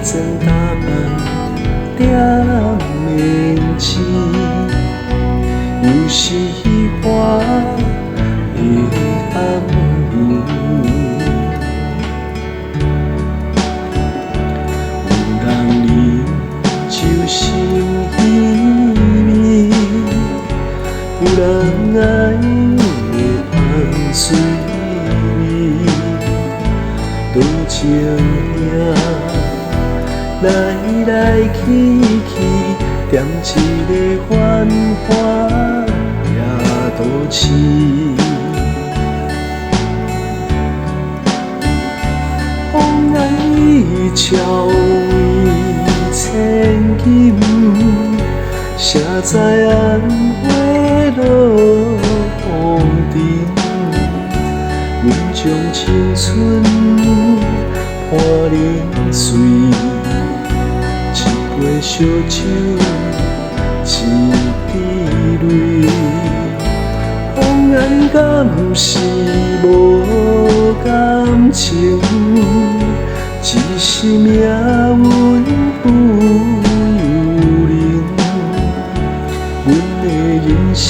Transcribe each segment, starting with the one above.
妆打扮点面子，又是花的暗暝。有人啉酒心稀微，有人爱的香水味，多情兄来来去去，惦一个繁华夜都市。风来鸟为千金，谁知暗花落红尘。阮将青春伴冷水，一杯烧酒，一滴泪。风眼敢是无感情？只是命运不由人。阮的人生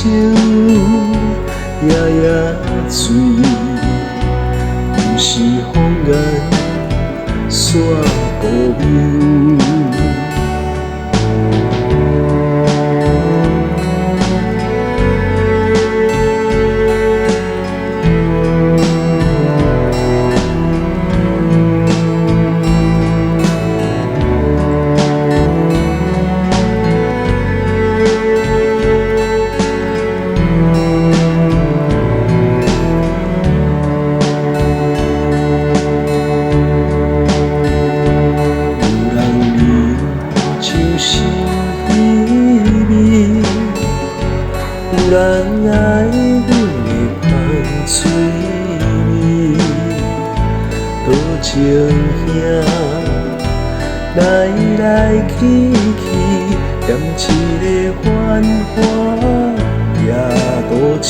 夜夜醉，又是风眼煞孤明。有人爱阮的香水味，多情兄来来去去，惦一个繁华夜都市。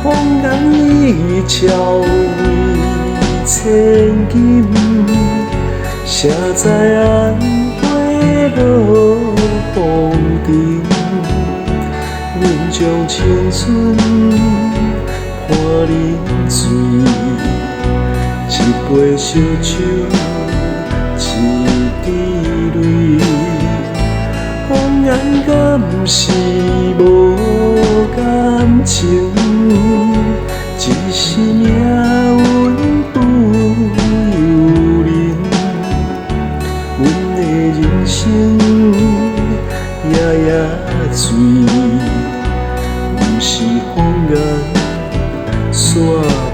风眼鸟为千金，谁知暗落红尘，阮将青春伴冷水，一杯烧酒，一滴泪。风眼敢是无感情？只是命运不由人。阮的人生夜夜醉，又是风眼煞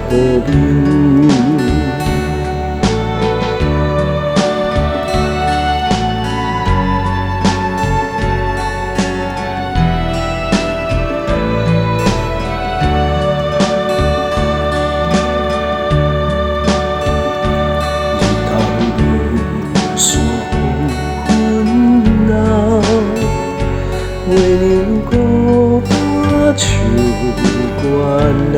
孤明。月亮孤单像鸳人，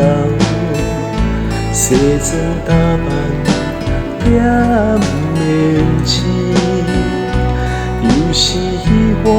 西装打扮点面子，又是花